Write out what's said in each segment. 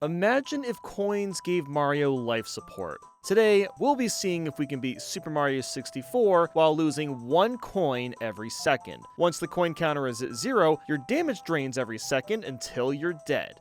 Imagine if coins gave Mario life support. Today, we'll be seeing if we can beat Super Mario 64 while losing one coin every second. Once the coin counter is at 0, your damage drains every second until you're dead.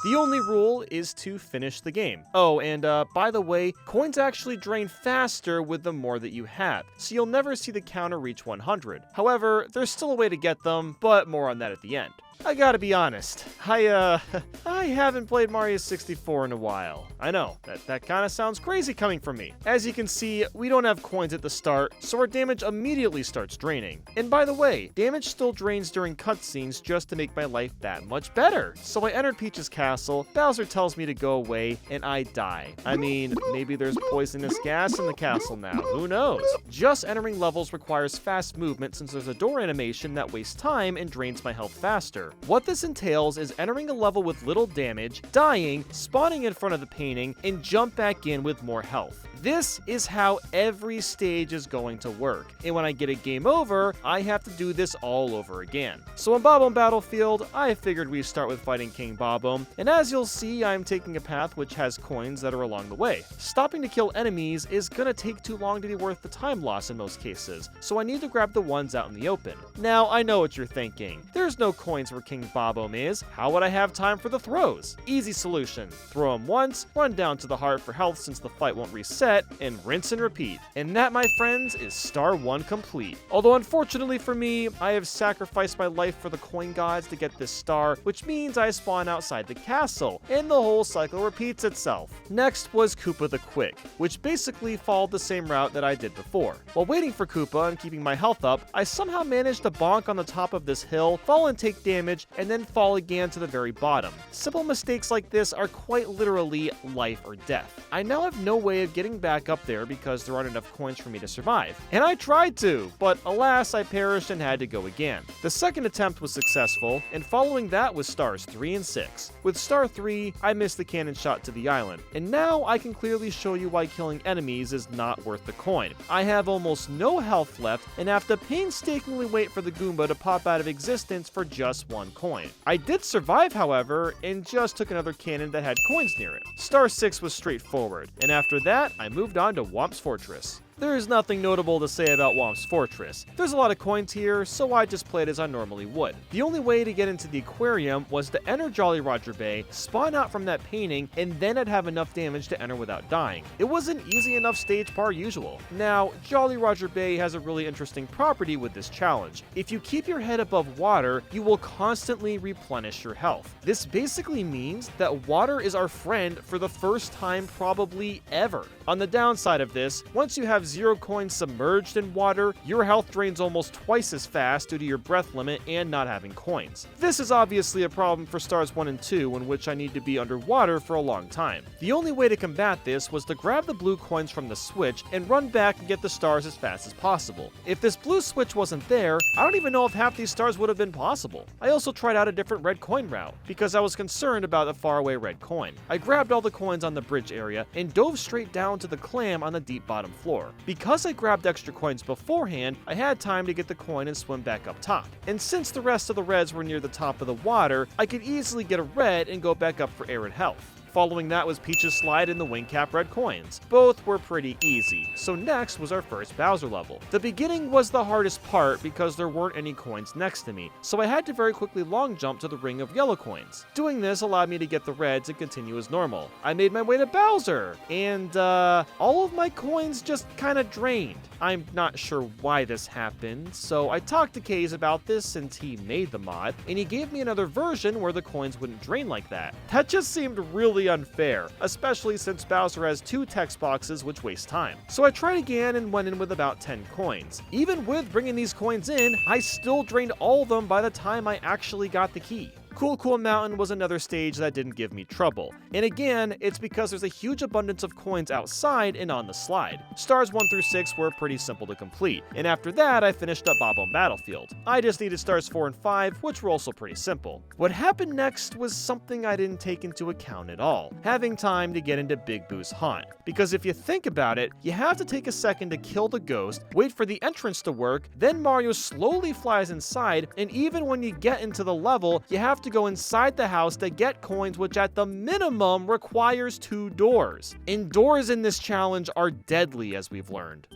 The only rule is to finish the game. Oh, and by the way, coins actually drain faster with the more that you have, so you'll never see the counter reach 100. However, there's still a way to get them, but more on that at the end. I gotta be honest, I haven't played Mario 64 in a while. I know, that kinda sounds crazy coming from me. As you can see, we don't have coins at the start, so our damage immediately starts draining. And by the way, damage still drains during cutscenes just to make my life that much better. So I entered Peach's castle, Bowser tells me to go away, and I die. I mean, maybe there's poisonous gas in the castle now, who knows? Just entering levels requires fast movement since there's a door animation that wastes time and drains my health faster. What this entails is entering a level with little damage, dying, spawning in front of the painting, and jump back in with more health. This is how every stage is going to work, and when I get a game over, I have to do this all over again. So on Bob-omb Battlefield, I figured we'd start with fighting King Bob-omb, and as you'll see, I'm taking a path which has coins that are along the way. Stopping to kill enemies is gonna take too long to be worth the time loss in most cases, so I need to grab the ones out in the open. Now, I know what you're thinking. There's no coins where King Bob-omb is, how would I have time for the throws? Easy solution. Throw him once, run down to the heart for health since the fight won't reset, and rinse and repeat. And that, my friends, is Star 1 complete. Although unfortunately for me, I have sacrificed my life for the coin gods to get this star, which means I spawn outside the castle, and the whole cycle repeats itself. Next was Koopa the Quick, which basically followed the same route that I did before. While waiting for Koopa and keeping my health up, I somehow managed to bonk on the top of this hill, fall and take damage, and then fall again to the very bottom. Simple mistakes like this are quite literally life or death. I now have no way of getting back up there because there aren't enough coins for me to survive. And I tried to, but alas, I perished and had to go again. The second attempt was successful, and following that was stars 3 and 6. With star 3, I missed the cannon shot to the island, and now I can clearly show you why killing enemies is not worth the coin. I have almost no health left, and have to painstakingly wait for the Goomba to pop out of existence for just one coin. I did survive, however, and just took another cannon that had coins near it. Star 6 was straightforward, and after that, I moved on to Whomp's Fortress. There is nothing notable to say about Whomp's Fortress. There's a lot of coins here, so I just played as I normally would. The only way to get into the aquarium was to enter Jolly Roger Bay, spawn out from that painting, and then I'd have enough damage to enter without dying. It was an easy enough stage per usual. Now, Jolly Roger Bay has a really interesting property with this challenge. If you keep your head above water, you will constantly replenish your health. This basically means that water is our friend for the first time probably ever. On the downside of this, once you have 0 coins submerged in water, your health drains almost twice as fast due to your breath limit and not having coins. This is obviously a problem for stars 1 and 2, in which I need to be underwater for a long time. The only way to combat this was to grab the blue coins from the switch and run back and get the stars as fast as possible. If this blue switch wasn't there, I don't even know if half these stars would have been possible. I also tried out a different red coin route, because I was concerned about a faraway red coin. I grabbed all the coins on the bridge area and dove straight down to the clam on the deep bottom floor. Because I grabbed extra coins beforehand, I had time to get the coin and swim back up top. And since the rest of the reds were near the top of the water, I could easily get a red and go back up for air and health. Following that was Peach's Slide and the Wing Cap red coins. Both were pretty easy, so next was our first Bowser level. The beginning was the hardest part because there weren't any coins next to me, so I had to very quickly long jump to the ring of yellow coins. Doing this allowed me to get the reds and continue as normal. I made my way to Bowser, and all of my coins just kinda drained. I'm not sure why this happened, so I talked to Kaze about this since he made the mod, and he gave me another version where the coins wouldn't drain like that. That just seemed really unfair, especially since Bowser has 2 text boxes which waste time. So I tried again and went in with about 10 coins. Even with bringing these coins in, I still drained all of them by the time I actually got the key. Cool Mountain was another stage that didn't give me trouble. And again, it's because there's a huge abundance of coins outside and on the slide. Stars 1 through 6 were pretty simple to complete, and after that I finished up Bob-omb Battlefield. I just needed stars 4 and 5, which were also pretty simple. What happened next was something I didn't take into account at all, having time to get into Big Boo's haunt. Because if you think about it, you have to take a second to kill the ghost, wait for the entrance to work, then Mario slowly flies inside, and even when you get into the level, you have to to go inside the house to get coins, which at the minimum requires 2 doors. And doors in this challenge are deadly, as we've learned.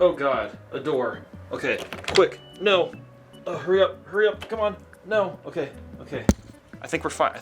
Oh god, a door. Okay, quick, no. Hurry up, come on. No, okay. I think we're fine,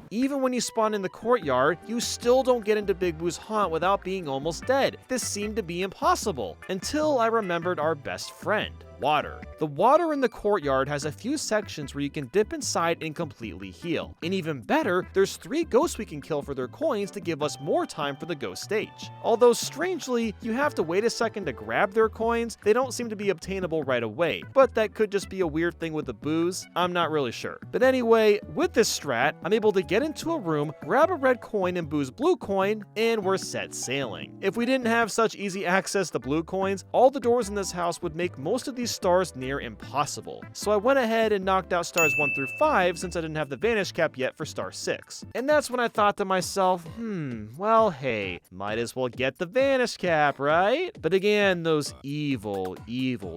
Even when you spawn in the courtyard, you still don't get into Big Boo's haunt without being almost dead. This seemed to be impossible, until I remembered our best friend. Water. The water in the courtyard has a few sections where you can dip inside and completely heal. And even better, there's 3 ghosts we can kill for their coins to give us more time for the ghost stage. Although strangely, you have to wait a second to grab their coins, they don't seem to be obtainable right away. But that could just be a weird thing with the boos, I'm not really sure. But anyway, with this strat, I'm able to get into a room, grab a red coin and Boo's blue coin, and we're set sailing. If we didn't have such easy access to blue coins, all the doors in this house would make most of these stars near impossible. So I went ahead and knocked out stars 1 through 5 since I didn't have the vanish cap yet for star 6. And that's when I thought to myself, well hey, might as well get the vanish cap, right? But again, those evil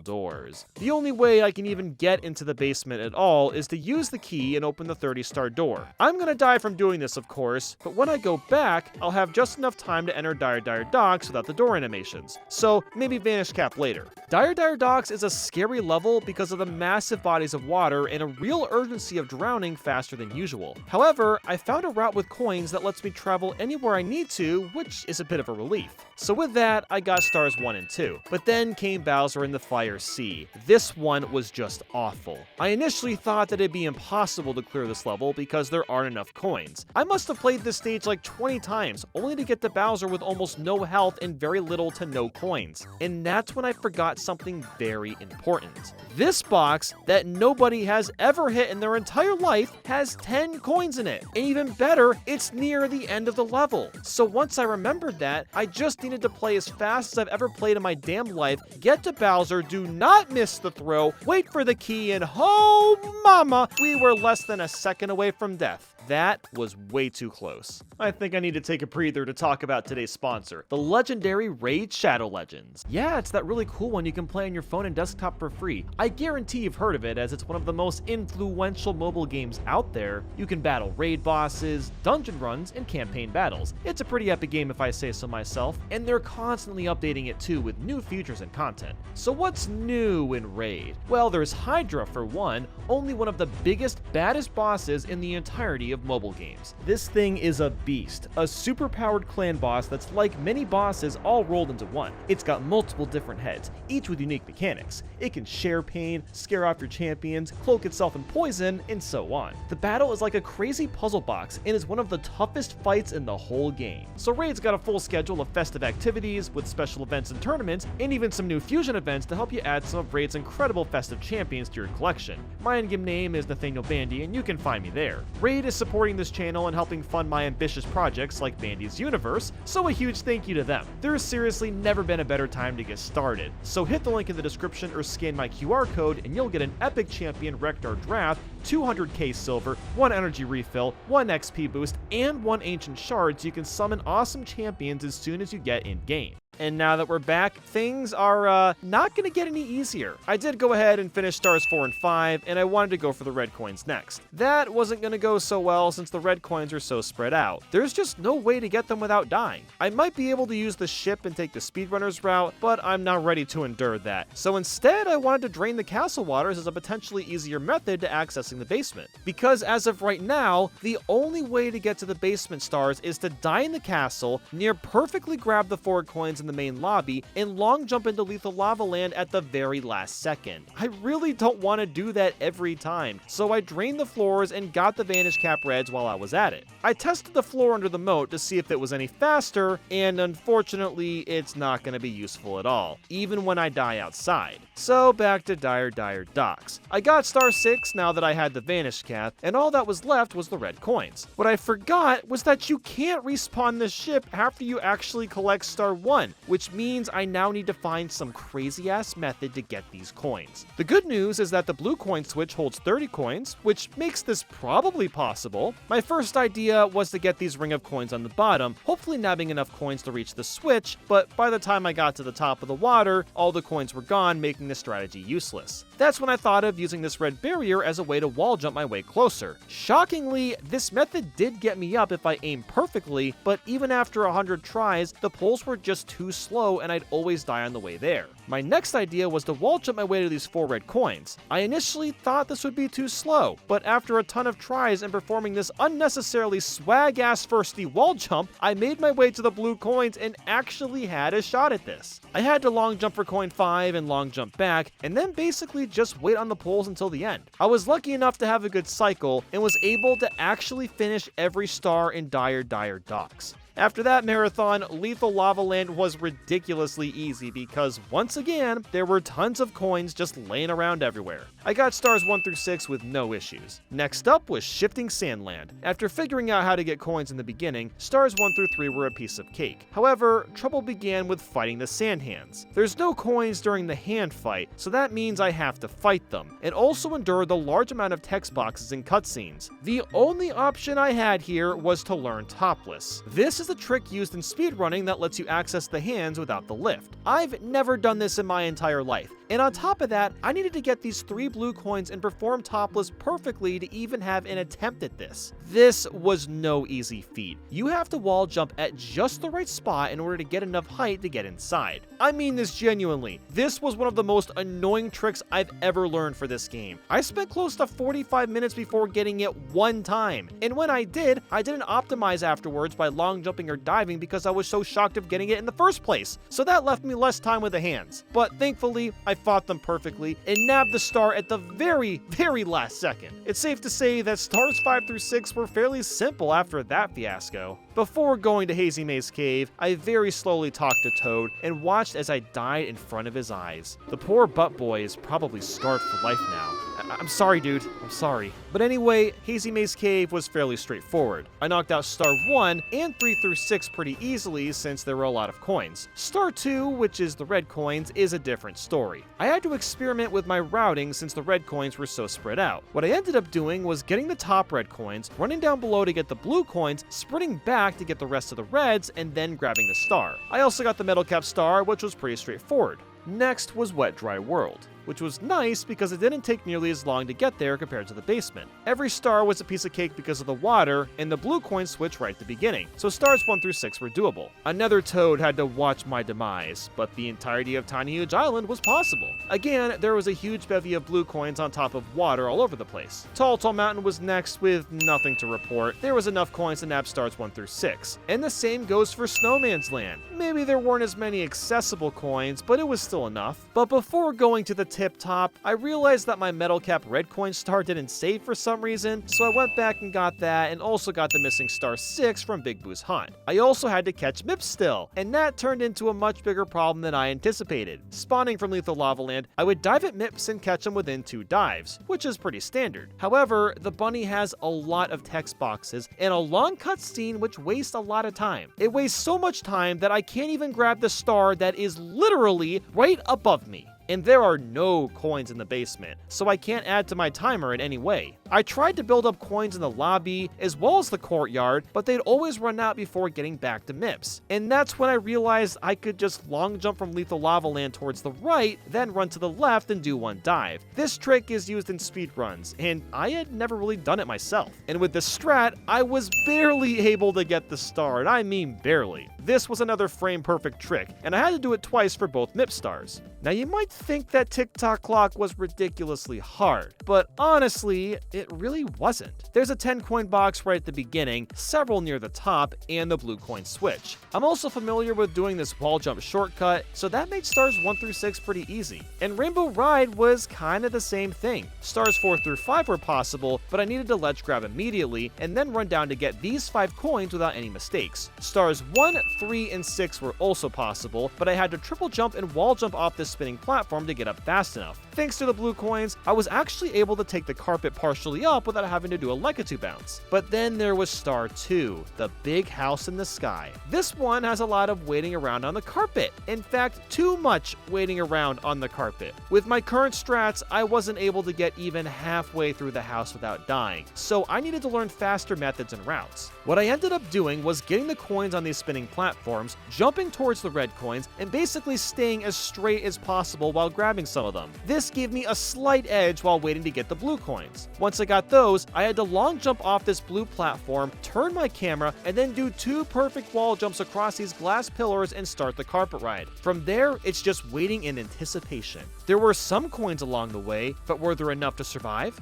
doors. The only way I can even get into the basement at all is to use the key and open the 30-star door. I'm gonna die from doing this, of course, but when I go back, I'll have just enough time to enter Dire Docks without the door animations. So maybe vanish cap later. Dire Docks is a scary level because of the massive bodies of water and a real urgency of drowning faster than usual. However, I found a route with coins that lets me travel anywhere I need to, which is a bit of a relief. So with that, I got stars 1 and 2. But then came Bowser in the Fire Sea. This one was just awful. I initially thought that it'd be impossible to clear this level because there aren't enough coins. I must have played this stage like 20 times, only to get to Bowser with almost no health and very little to no coins. And that's when I forgot something very important. This box that nobody has ever hit in their entire life has 10 coins in it. And even better, it's near the end of the level. So once I remembered that, I just needed to play as fast as I've ever played in my damn life, get to Bowser, do not miss the throw, wait for the key, and oh mama, we were less than a second away from death. That was way too close. I think I need to take a breather to talk about today's sponsor, the legendary Raid Shadow Legends. Yeah, it's that really cool one you can play on your phone and desktop for free. I guarantee you've heard of it, as it's one of the most influential mobile games out there. You can battle raid bosses, dungeon runs, and campaign battles. It's a pretty epic game if I say so myself, and they're constantly updating it too with new features and content. So what's new in Raid? Well, there's Hydra for one, only one of the biggest, baddest bosses in the entirety of mobile games. This thing is a beast, a super-powered clan boss that's like many bosses all rolled into one. It's got multiple different heads, each with unique mechanics. It can share pain, scare off your champions, cloak itself in poison, and so on. The battle is like a crazy puzzle box and is one of the toughest fights in the whole game. So Raid's got a full schedule of festive activities with special events and tournaments, and even some new fusion events to help you add some of Raid's incredible festive champions to your collection. My in-game name is Nathaniel Bandy, and you can find me there. Raid is supporting this channel and helping fund my ambitious projects like Bandy's Universe, so a huge thank you to them. There's seriously never been a better time to get started, so hit the link in the description or scan my QR code and you'll get an epic champion Rectar draft, 200k silver, 1 energy refill, 1 XP boost, and 1 ancient shard so you can summon awesome champions as soon as you get in game. And now that we're back, things are not going to get any easier. I did go ahead and finish stars 4 and 5, and I wanted to go for the red coins next. That wasn't going to go so well since the red coins are so spread out. There's just no way to get them without dying. I might be able to use the ship and take the speedrunner's route, but I'm not ready to endure that. So instead, I wanted to drain the castle waters as a potentially easier method to accessing the basement. Because as of right now, the only way to get to the basement stars is to die in the castle, near perfectly grab the 4 coins in the main lobby, and long jump into lethal lava land at the very last second. I really don't want to do that every time, so I drained the floors and got the vanish cap reds while I was at it. I tested the floor under the moat to see if it was any faster, and unfortunately it's not going to be useful at all, even when I die outside. So back to Dire Docks. I got star 6 now that I had the vanish cap, and all that was left was the red coins. What I forgot was that you can't respawn the ship after you actually collect star 1. which means I now need to find some crazy-ass method to get these coins. The good news is that the blue coin switch holds 30 coins, which makes this probably possible. My first idea was to get these ring of coins on the bottom, hopefully nabbing enough coins to reach the switch, but by the time I got to the top of the water, all the coins were gone, making the strategy useless. That's when I thought of using this red barrier as a way to wall jump my way closer. Shockingly, this method did get me up if I aimed perfectly, but even after 100 tries, the poles were just too slow and I'd always die on the way there. My next idea was to wall jump my way to these 4 red coins. I initially thought this would be too slow, but after a ton of tries and performing this unnecessarily swag-ass firsty wall jump, I made my way to the blue coins and actually had a shot at this. I had to long jump for coin 5 and long jump back, and then basically just wait on the poles until the end. I was lucky enough to have a good cycle and was able to actually finish every star in Dire Docks. After that marathon, Lethal Lava Land was ridiculously easy because, once again, there were tons of coins just laying around everywhere. I got stars 1 through 6 with no issues. Next up was Shifting Sand Land. After figuring out how to get coins in the beginning, stars 1 through 3 were a piece of cake. However, trouble began with fighting the sand hands. There's no coins during the hand fight, so that means I have to fight them, and also endure the large amount of text boxes and cutscenes. The only option I had here was to learn topless. This is a trick used in speedrunning that lets you access the hands without the lift. I've never done this in my entire life, and on top of that, I needed to get these 3 blue coins and perform topless perfectly to even have an attempt at this. This was no easy feat. You have to wall jump at just the right spot in order to get enough height to get inside. I mean this genuinely. This was one of the most annoying tricks I've ever learned for this game. I spent close to 45 minutes before getting it one time, and when I didn't optimize afterwards by long jumping or diving because I was so shocked of getting it in the first place, so that left me less time with the hands. But thankfully, I fought them perfectly and nabbed the star at the very last second. It's safe to say that stars 5 through 6 were fairly simple after that fiasco. Before going to Hazy Maze Cave, I very slowly talked to Toad and watched as I died in front of his eyes. The poor butt boy is probably scarred for life now. I'm sorry, dude. I'm sorry. But anyway, Hazy Maze Cave was fairly straightforward. I knocked out Star 1 and 3 through 6 pretty easily since there were a lot of coins. Star 2, which is the red coins, is a different story. I had to experiment with my routing since the red coins were so spread out. What I ended up doing was getting the top red coins, running down below to get the blue coins, sprinting back to get the rest of the reds, and then grabbing the star. I also got the metal cap star, which was pretty straightforward. Next was Wet Dry World, which was nice because it didn't take nearly as long to get there compared to the basement. Every star was a piece of cake because of the water, and the blue coin switch right at the beginning, so stars 1 through 6 were doable. Another Toad had to watch my demise, but the entirety of Tiny Huge Island was possible. Again, there was a huge bevy of blue coins on top of water all over the place. Tall Mountain was next with nothing to report. There was enough coins to nab stars 1 through 6. And the same goes for Snowman's Land. Maybe there weren't as many accessible coins, but it was still enough. But before going to the tip top, I realized that my metal cap red coin star didn't save for some reason, so I went back and got that and also got the missing star 6 from Big Boo's Haunt. I also had to catch Mips still, and that turned into a much bigger problem than I anticipated. Spawning from Lethal Lava Land, I would dive at Mips and catch him within 2 dives, which is pretty standard. However, the bunny has a lot of text boxes and a long cutscene which wastes a lot of time. It wastes so much time that I can't even grab the star that is literally right above me. And there are no coins in the basement, so I can't add to my timer in any way. I tried to build up coins in the lobby as well as the courtyard, but they'd always run out before getting back to Mips. And that's when I realized I could just long jump from Lethal Lava Land towards the right, then run to the left and do 1 dive. This trick is used in speedruns, and I had never really done it myself. And with this strat, I was barely able to get the star, and I mean barely. This was another frame-perfect trick, and I had to do it twice for both Mip stars. Now you might think that tick-tock clock was ridiculously hard, but honestly, it really wasn't. There's a 10 coin box right at the beginning, several near the top, and the blue coin switch. I'm also familiar with doing this wall jump shortcut, so that made stars 1 through 6 pretty easy. And Rainbow Ride was kinda the same thing. Stars 4 through 5 were possible, but I needed to ledge grab immediately, and then run down to get these 5 coins without any mistakes. Stars 1, 3, and 6 were also possible, but I had to triple jump and wall jump off this spinning platform platform to get up fast enough. Thanks to the blue coins, I was actually able to take the carpet partially up without having to do a Legato bounce. But then there was Star 2, the big house in the sky. This one has a lot of waiting around on the carpet. In fact, too much waiting around on the carpet. With my current strats, I wasn't able to get even halfway through the house without dying, so I needed to learn faster methods and routes. What I ended up doing was getting the coins on these spinning platforms, jumping towards the red coins, and basically staying as straight as possible while grabbing some of them. This gave me a slight edge while waiting to get the blue coins. Once I got those, I had to long jump off this blue platform, turn my camera, and then do 2 perfect wall jumps across these glass pillars and start the carpet ride. From there, it's just waiting in anticipation. There were some coins along the way, but were there enough to survive?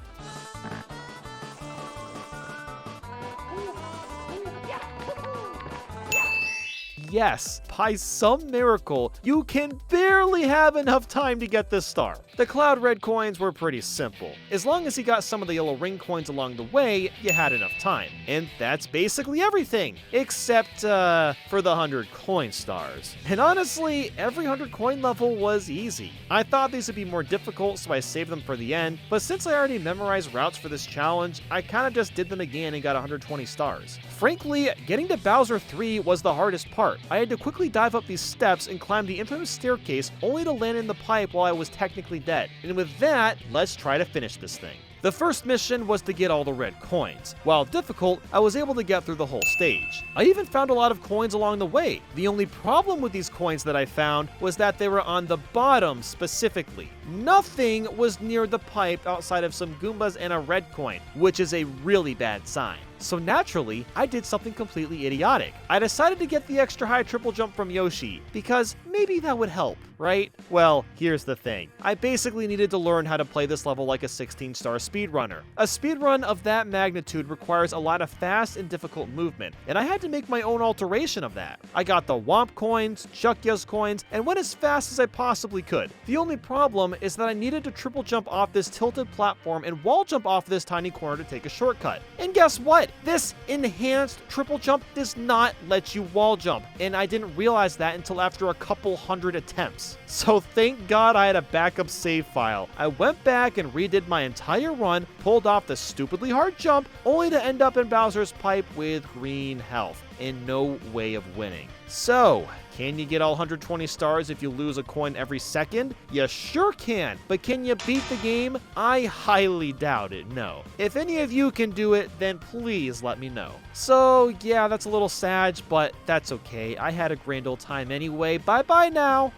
Yes, by some miracle, you can barely have enough time to get this star. The cloud red coins were pretty simple. As long as you got some of the yellow ring coins along the way, you had enough time. And that's basically everything, except for the 100 coin stars. And honestly, every 100 coin level was easy. I thought these would be more difficult, so I saved them for the end, but since I already memorized routes for this challenge, I kinda just did them again and got 120 stars. Frankly, getting to Bowser 3 was the hardest part. I had to quickly dive up these steps and climb the infamous staircase only to land in the pipe while I was technically dead. And with that, let's try to finish this thing. The first mission was to get all the red coins. While difficult, I was able to get through the whole stage. I even found a lot of coins along the way. The only problem with these coins that I found was that they were on the bottom specifically. Nothing was near the pipe outside of some Goombas and a red coin, which is a really bad sign. So naturally, I did something completely idiotic. I decided to get the extra high triple jump from Yoshi, because maybe that would help, right? Well, here's the thing. I basically needed to learn how to play this level like a 16-star speedrunner. A speedrun of that magnitude requires a lot of fast and difficult movement, and I had to make my own alteration of that. I got the Womp coins, Chuckya's coins, and went as fast as I possibly could. The only problem is that I needed to triple jump off this tilted platform and wall jump off this tiny corner to take a shortcut. And guess what? This enhanced triple jump does not let you wall jump, and I didn't realize that until after a couple hundred attempts. So thank God I had a backup save file. I went back and redid my entire run, pulled off the stupidly hard jump, only to end up in Bowser's pipe with green health and no way of winning. So, can you get all 120 stars if you lose a coin every second? You sure can, but can you beat the game? I highly doubt it, no. If any of you can do it, then please let me know. So yeah, that's a little sad, but that's okay. I had a grand old time anyway. Bye-bye now!